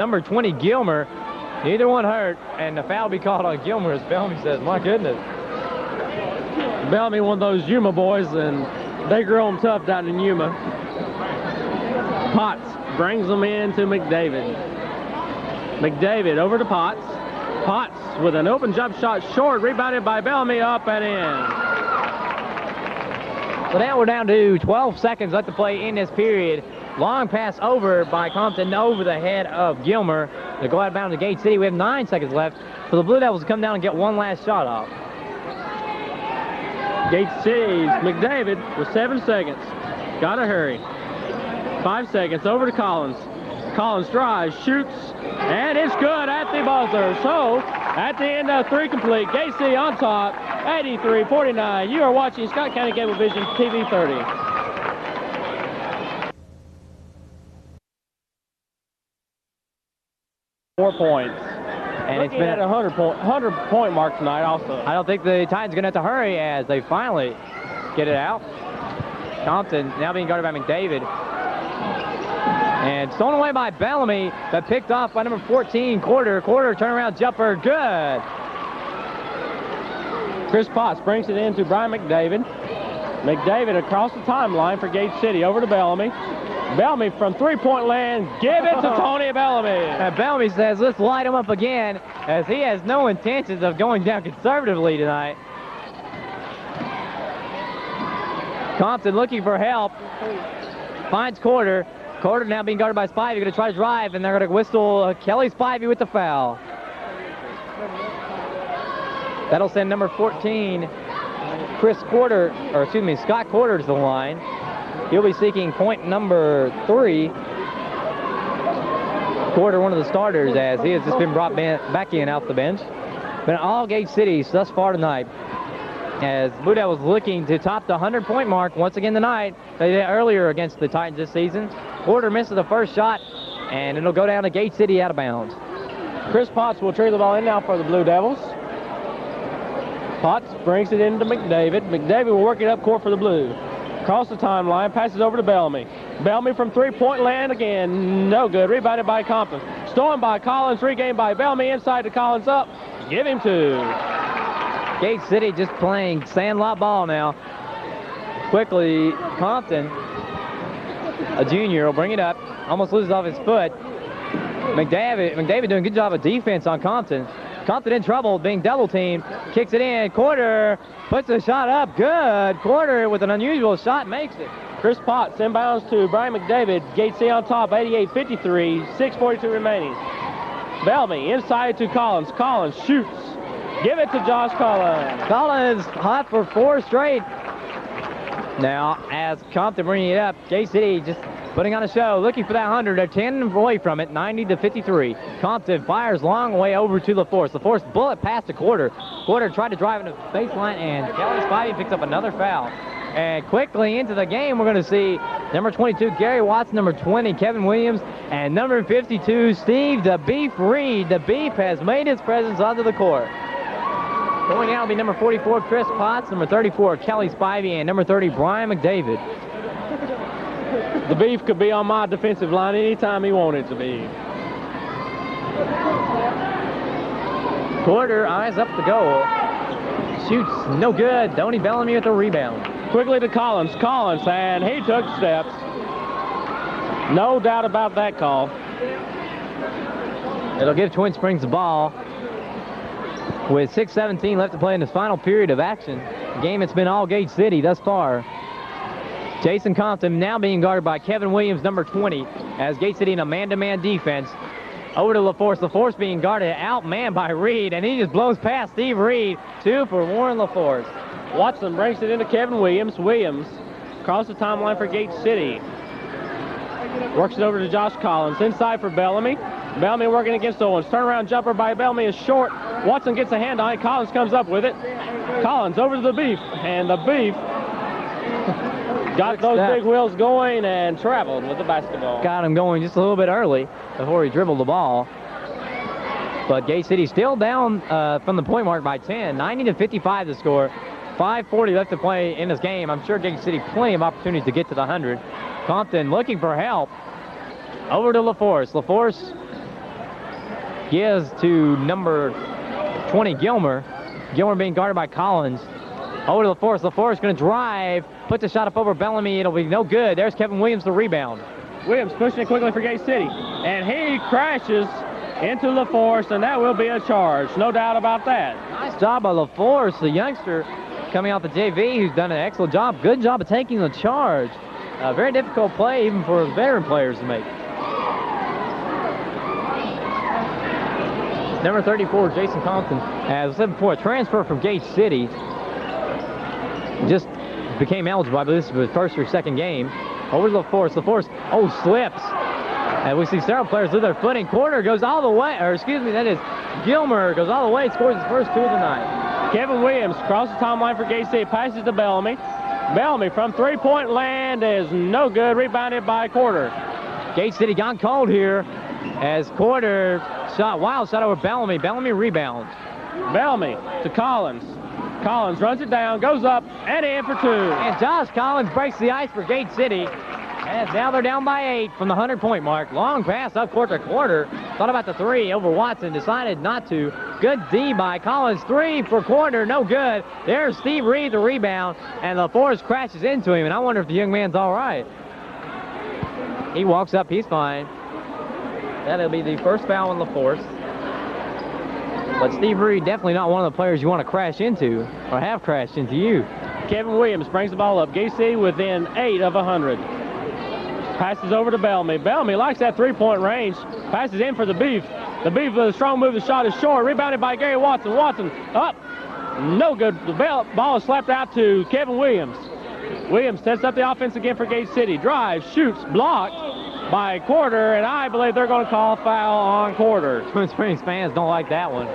number 20, Gilmer. Neither one hurt, and the foul will be called on Gilmer, as Bellamy says. My goodness. Bellamy, one of those Yuma boys, and they grow them tough down in Yuma. Potts brings them in to McDavid. McDavid over to Potts. Potts with an open jump shot short, rebounded by Bellamy, up and in. So now we're down to 12 seconds left to play in this period. Long pass over by Compton over the head of Gilmer. They go out of bounds to Gate City. We have 9 seconds left for the Blue Devils to come down and get one last shot off. Gate City's McDavid with 7 seconds. Gotta hurry. 5 seconds over to Collins. Collins drives, shoots, and it's good at the buzzer. So, at the end of 3 complete, Gate City on top, 83-49. You are watching Scott County Cablevision TV 30. Points. And it's been at a 100-point mark tonight also. I don't think the Titans are going to have to hurry as they finally get it out. Compton now being guarded by McDavid. And stolen away by Bellamy, but picked off by number 14, Quarter. Quarter turnaround jumper, good. Chris Potts brings it in to Brian McDavid. McDavid across the timeline for Gate City, over to Bellamy. Bellamy from three-point land, give it to Tony Bellamy. And Bellamy says, let's light him up again, as he has no intentions of going down conservatively tonight. Compton looking for help, finds Quarter. Quarter now being guarded by Spivey, going to try to drive, and they're going to whistle Kelly Spivey with the foul. That'll send number 14, Scott Quarter to the line. He'll be seeking point number 3. Quarter, one of the starters, as he has just been brought back in off the bench. Been all Gate City thus far tonight, as Blue Devils looking to top the 100-point mark once again tonight. They did earlier against the Titans this season. Quarter misses the first shot, and it'll go down to Gate City out of bounds. Chris Potts will trade the ball in now for the Blue Devils. Potts brings it into McDavid. McDavid will work it up court for the Blue. Across the timeline, passes over to Bellamy. Bellamy from three-point land again. No good. Rebounded by Compton. Stolen by Collins. Regained by Bellamy. Inside to Collins up. Give him 2. Gate City just playing sandlot ball now. Quickly, Compton, a junior, will bring it up. Almost loses off his foot. McDavid doing a good job of defense on Compton. Compton in trouble, being double-teamed. Kicks it in. Quarter puts the shot up. Good. Quarter with an unusual shot makes it. Chris Potts inbounds to Brian McDavid. Gate City on top, 88-53. 6:42 remaining. Bellamy inside to Collins. Collins shoots. Give it to Josh Collins. Collins hot for 4 straight. Now, as Compton bringing it up, Gate City just putting on a show, looking for that 100. They're 10 away from it, 90-53. Compton fires long way over to LaForce. LaForce bullet past the Quarter. Quarter tried to drive into the baseline, and Kelly Spivey picks up another foul. And quickly into the game, we're going to see number 22, Gary Watts, number 20, Kevin Williams, and number 52, Steve the Beef Reed. The Beef has made his presence onto the court. Going out will be number 44, Chris Potts, number 34, Kelly Spivey, and number 30, Brian McDavid. The Beef could be on my defensive line anytime he wanted to be. Quarter eyes up the goal. Shoots, no good. Tony Bellamy with the rebound. Quickly to Collins. Collins, and he took steps. No doubt about that call. It'll give Twin Springs the ball. With 6:17 left to play in this final period of action. The game it's been all Gate City thus far. Jason Compton now being guarded by Kevin Williams, number 20, as Gate City in a man-to-man defense. Over to LaForce. LaForce being guarded outmanned by Reed, and he just blows past Steve Reed. 2 for Warren LaForce. Watson brings it into Kevin Williams. Williams across the timeline for Gate City. Works it over to Josh Collins. Inside for Bellamy. Bellamy working against Owens. Turnaround jumper by Bellamy is short. Watson gets a hand on it. Collins comes up with it. Collins over to the Beef. And the Beef got those big wheels going and traveled with the basketball. Got him going just a little bit early before he dribbled the ball. But Gate City still down from the point mark by 10. 90-55 the score. 5:40 left to play in this game. I'm sure Gate City plenty of opportunities to get to the 100. Compton looking for help. Over to LaForce. LaForce Gives to number 20, Gilmer. Gilmer being guarded by Collins. Over to LaForest. LaForest going to drive. Put the shot up over Bellamy. It'll be no good. There's Kevin Williams, the rebound. Williams pushing it quickly for Gate City. And he crashes into LaForest, and that will be a charge. No doubt about that. Nice job by LaForest, the youngster coming off the JV, who's done an excellent job. Good job of taking the charge. A very difficult play even for veteran players to make. Number 34, Jason Compton, as I said before, a transfer from Gate City. Just became eligible, I believe this was his first or second game. Over to LaForest. LaForest, slips. And we see several players lose their footing. Corner goes all the way, or excuse me, that is Gilmer goes all the way, scores his first 2 of the night. Kevin Williams crosses the timeline for Gate City, passes to Bellamy. Bellamy from three-point land is no good, rebounded by Quarter. Gate City gone cold here as Quarter wild shot over Bellamy. Bellamy rebounds. Bellamy to Collins. Collins runs it down, goes up, and in for 2. And Josh Collins breaks the ice for Gate City. As now they're down by 8 from the 100-point mark. Long pass up court to Quarter. Thought about the 3 over Watson, decided not to. Good D by Collins. 3 for Quarter, no good. There's Steve Reed, the rebound, and LaForest crashes into him, and I wonder if the young man's all right. He walks up, he's fine. That'll be the first foul on LaForest. But Steve Reed, definitely not one of the players you want to crash into, or have crashed into you. Kevin Williams brings the ball up. Gate City within 8 of 100. Passes over to Bellamy. Bellamy likes that three-point range. Passes in for the Beef. The Beef with a strong move. The shot is short. Rebounded by Gary Watson. Watson up. No good. The ball is slapped out to Kevin Williams. Williams sets up the offense again for Gate City. Drives, shoots, blocked by Quarter, and I believe they're going to call a foul on Quarter. Twin Springs fans don't like that one.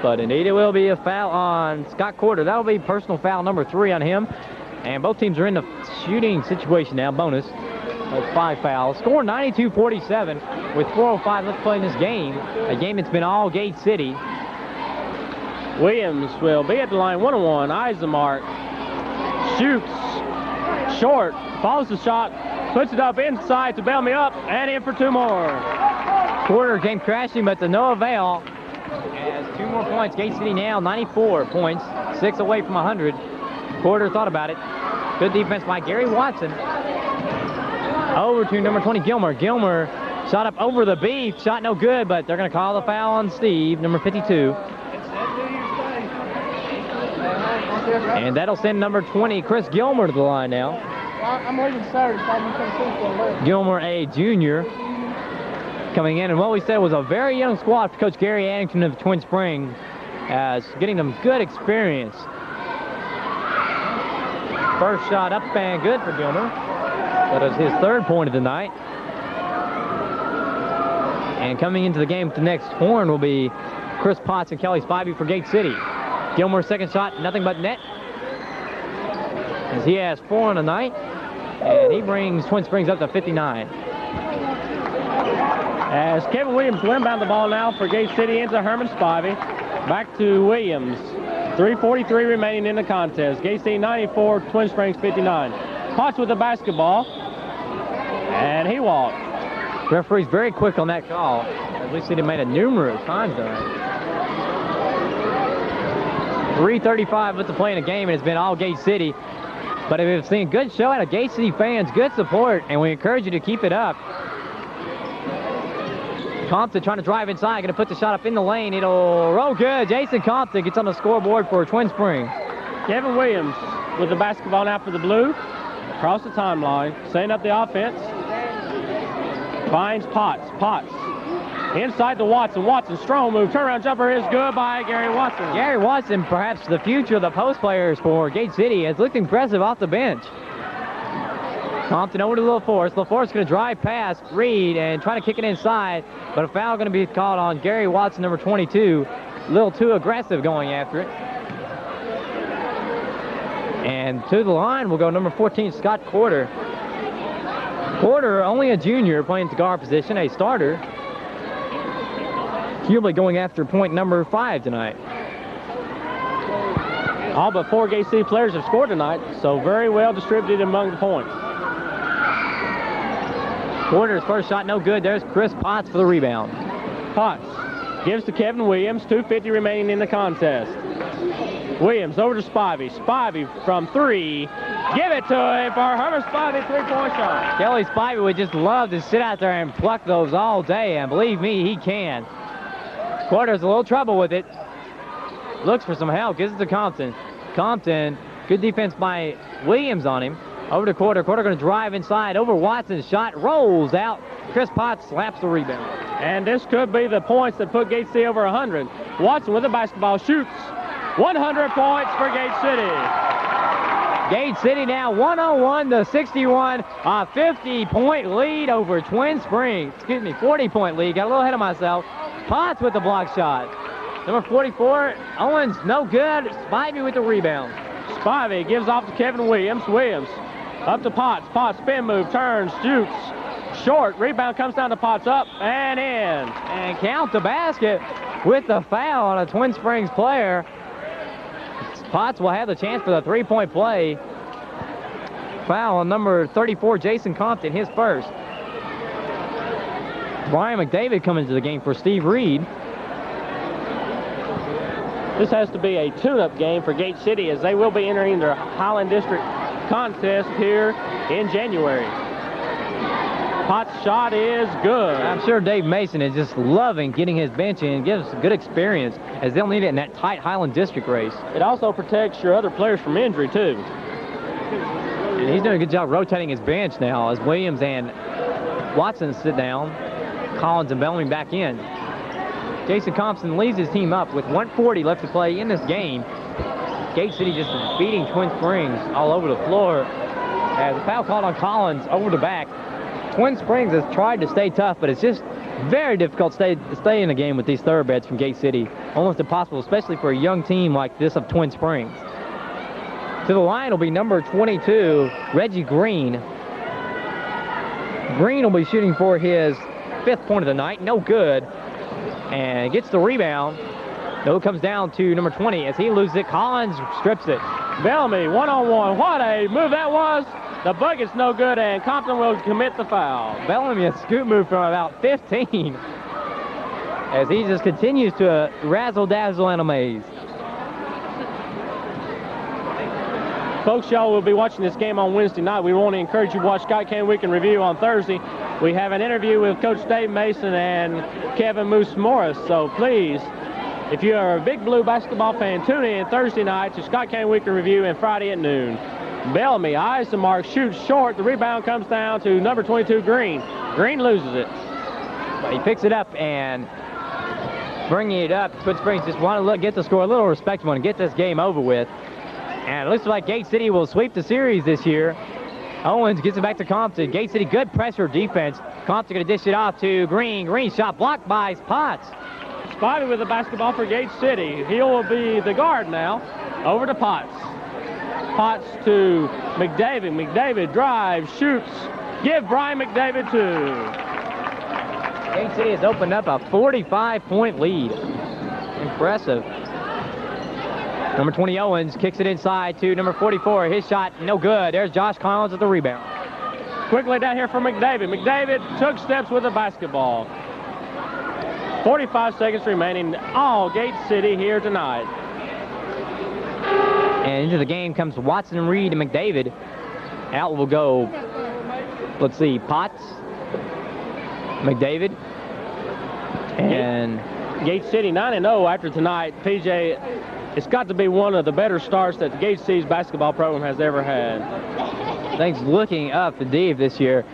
But indeed it will be a foul on Scott Quarter. That will be personal foul number 3 on him. And both teams are in the shooting situation now, bonus. That's 5 fouls. Score 92-47 with 4:05 left to play in this game. A game that's been all Gate City. Williams will be at the line 1-on-1. Eyes the mark. Shoots. Short. Follows the shot. Puts it up inside to Bellamy up and in for 2 more. Quarter came crashing, but to no avail. As 2 more points. Gate City now 94 points. 6 away from 100. Quarter thought about it. Good defense by Gary Watson. Over to number 20, Gilmer. Gilmer shot up over the Beef. Shot no good, but they're going to call the foul on Steve, number 52. And that'll send number 20, Chris Gilmer, to the line now. I'm leaving Saturday, so I'm going to come Gilmer, a junior, coming in. And what we said was a very young squad for Coach Gary Addington of Twin Springs, as getting them good experience. First shot up and good for Gilmer. That is his 3rd point of the night. And coming into the game with the next horn will be Chris Potts and Kelly Spivey for Gate City. Gilmer's second shot, nothing but net. As he has 4 on the night. And he brings Twin Springs up to 59. As Kevin Williams will inbound the ball now for Gate City into Herman Spivey. Back to Williams. 3:43 remaining in the contest. Gate City 94, Twin Springs 59. Potts with the basketball. And he walked. Referee's very quick on that call. At least he made it numerous times tonight. 3:35 with the play in the game, and it's been all Gate City. But we've seen a good show out of Gate City fans, good support, and we encourage you to keep it up. Compton trying to drive inside, going to put the shot up in the lane. It'll roll good. Jason Compton gets on the scoreboard for Twin Springs. Kevin Williams with the basketball now for the Blue. Across the timeline, setting up the offense. Finds Potts. Potts inside to Watson. Watson, strong move. Turnaround jumper is good by Gary Watson. Gary Watson, perhaps the future of the post players for Gate City, has looked impressive off the bench. Compton over to LaForest. LaForest going to drive past Reed and try to kick it inside, but a foul going to be called on Gary Watson, number 22. A little too aggressive going after it. And to the line will go number 14, Scott Quarter. Quarter, only a junior, playing the guard position, a starter. Hubler going after point number 5 tonight. All but 4 Gate City players have scored tonight, so very well distributed among the points. Quarter's first shot no good. There's Chris Potts for the rebound. Potts gives to Kevin Williams, 2:50 remaining in the contest. Williams over to Spivey. Spivey from 3. Give it to him for Herman Spivey, 3-point shot. Kelly Spivey would just love to sit out there and pluck those all day, and believe me, he can. Quarter's a little trouble with it. Looks for some help, gives it to Compton. Compton, good defense by Williams on him. Over to Quarter. Quarter going to drive inside over Watson. Shot rolls out. Chris Potts slaps the rebound. And this could be the points that put Gate City over 100. Watson with the basketball shoots. 100 points for Gate City. Gate City now 101 to 61. A 50-point lead over Twin Springs. Excuse me, 40-point lead. Got a little ahead of myself. Potts with the block shot. Number 44, Owens, no good. Spivey with the rebound. Spivey gives off to Kevin Williams. Williams up to Potts. Potts spin move, turns, shoots. Short. Rebound comes down to Potts, up and in. And count the basket with the foul on a Twin Springs player. Potts will have the chance for the three-point play. Foul on number 34, Jason Compton, his first. Brian McDavid coming to the game for Steve Reed. This has to be a tune-up game for Gate City, as they will be entering their Highland District contest here in January. Potts' shot is good. I'm sure Dave Mason is just loving getting his bench in. Gives good experience, as they'll need it in that tight Highland District race. It also protects your other players from injury, too. And he's doing a good job rotating his bench now as Williams and Watson sit down. Collins and Bellamy back in. Jason Compton leads his team up with 1:40 left to play in this game. Gate City just beating Twin Springs all over the floor. As a foul called on Collins over the back. Twin Springs has tried to stay tough, but it's just very difficult to stay in the game with these thoroughbreds from Gate City. Almost impossible, especially for a young team like this of Twin Springs. To the line will be number 22, Reggie Green. Green will be shooting for his 5th point of the night. No good. And gets the rebound. No, it comes down to number 20 as he loses it. Collins strips it. Bellamy, one-on-one. What a move that was. The bucket's no good, and Compton will commit the foul. Bellamy, a scoop move from about 15. As he just continues to razzle-dazzle and amaze. Folks, y'all will be watching this game on Wednesday night. We want to encourage you to watch Scott Kane Week in Review on Thursday. We have an interview with Coach Dave Mason and Kevin Moose Morris. So please, if you are a big blue basketball fan, tune in Thursday night to Scott Kane Week in Review and Friday at noon. Bellamy eyes the mark, shoots short. The rebound comes down to number 22, Green. Green loses it. But he picks it up and bringing it up. Twin Springs just want to get the score a little respectable and get this game over with. And it looks like Gate City will sweep the series this year. Owens gets it back to Compton. Gate City, good pressure defense. Compton going to dish it off to Green. Green shot blocked by Potts. Spivey with the basketball for Gate City. He will be the guard now. Over to Potts. Potts to McDavid. McDavid drives, shoots. Give Brian McDavid 2. Gate City has opened up a 45-point lead. Impressive. Number 20, Owens, kicks it inside to number 44. His shot, no good. There's Josh Collins with the rebound. Quickly down here for McDavid. McDavid took steps with the basketball. 45 seconds remaining. All Gate City here tonight. And into the game comes Watson, Reed, and McDavid. Out will go, let's see, Potts, McDavid, and Gate City 9-0 after tonight. PJ, it's got to be one of the better starts that the Gate City's basketball program has ever had. Thanks looking up the Dave this year.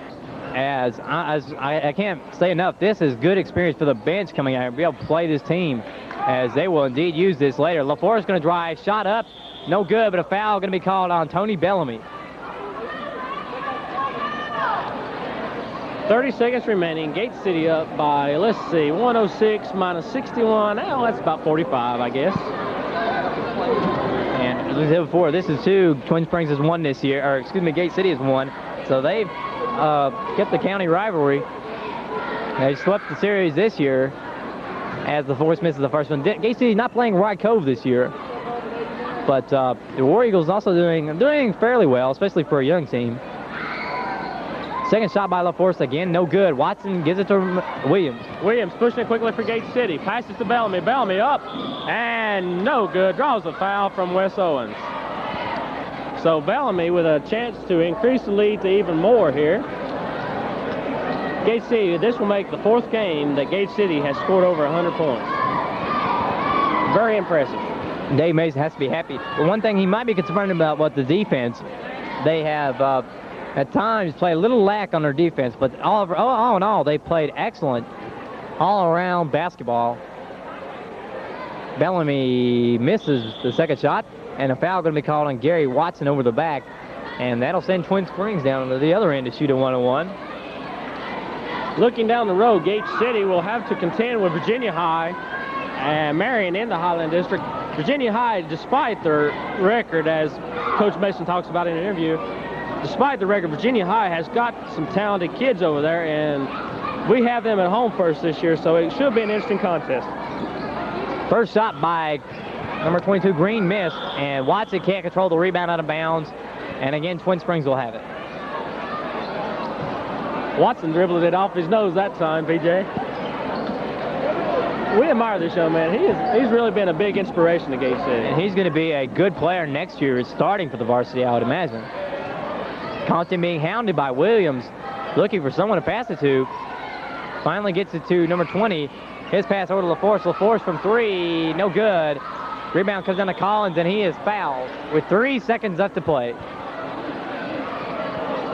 As I can't say enough, this is good experience for the bench coming out and be able to play this team, as they will indeed use this later. LaFleur is going to drive, shot up, no good, but a foul going to be called on Tony Bellamy. 30 seconds remaining. Gate City up by, let's see, 106 minus 61. Oh, that's about 45, I guess. And as we said before, this is 2. Twin Springs has won this year, or excuse me, Gate City has won. So they've kept the county rivalry. They swept the series this year as the Force misses the first one. Gate City's not playing Rye Cove this year. But the War Eagles also doing fairly well, especially for a young team. Second shot by LaForce again, no good. Watson gives it to Williams. Williams pushing it quickly for Gate City. Passes to Bellamy. Bellamy up and no good. Draws a foul from Wes Owens. So Bellamy with a chance to increase the lead to even more here. Gate City, this will make the 4th game that Gate City has scored over 100 points. Very impressive. Dave Mason has to be happy. But one thing he might be concerned about with the defense, they have at times played a little lack on their defense, but all in all, they played excellent all-around basketball. Bellamy misses the second shot, and a foul going to be called on Gary Watson over the back, and that'll send Twin Springs down to the other end to shoot a 1-on-1. Looking down the road, Gate City will have to contend with Virginia High and Marion in the Highland District. Virginia High, despite their record, as Coach Mason talks about in an interview, despite the record, Virginia High has got some talented kids over there, and we have them at home first this year, so it should be an interesting contest. First shot by number 22, Green, missed, and Watson can't control the rebound out of bounds, and again, Twin Springs will have it. Watson dribbled it off his nose that time, PJ. We admire this young man. He's really been a big inspiration to Gate City. And he's going to be a good player next year, starting for the varsity, I would imagine. Compton being hounded by Williams, looking for someone to pass it to. Finally gets it to number 20. His pass over to LaForce. LaForce from 3, no good. Rebound comes down to Collins, and he is fouled with 3 seconds left to play.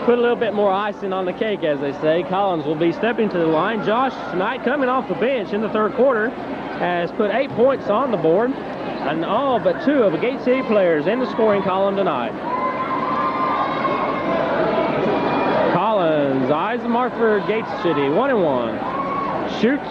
Put a little bit more icing on the cake, as they say. Collins will be stepping to the line. Josh Knight, coming off the bench in the 3rd quarter, has put 8 points on the board, and all but 2 of the Gate City players in the scoring column tonight. Collins eyes the mark for Gate City, 1-1. Shoots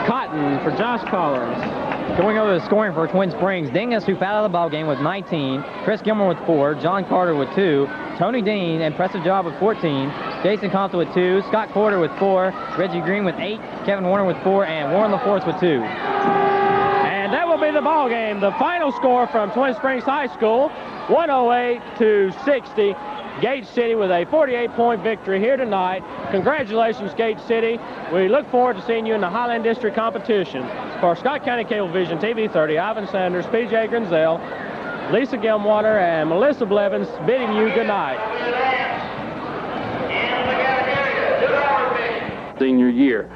Cotton for Josh Collins. Going over the scoring for Twin Springs, Dingus, who fouled out of the ball game with 19, Chris Gilmore with 4, John Carter with 2, Tony Dean, impressive job with 14, Jason Compton with 2, Scott Porter with 4, Reggie Green with 8, Kevin Warner with 4, and Warren LaForce with 2. And that will be the ball game. The final score from Twin Springs High School, 108-60. Gate City with a 48-point victory here tonight. Congratulations, Gate City. We look forward to seeing you in the Highland District competition. For Scott County Cablevision TV 30, Ivan Sanders, PJ Grenzel, Lisa Gilmwater, and Melissa Blevins bidding you good night. Senior year.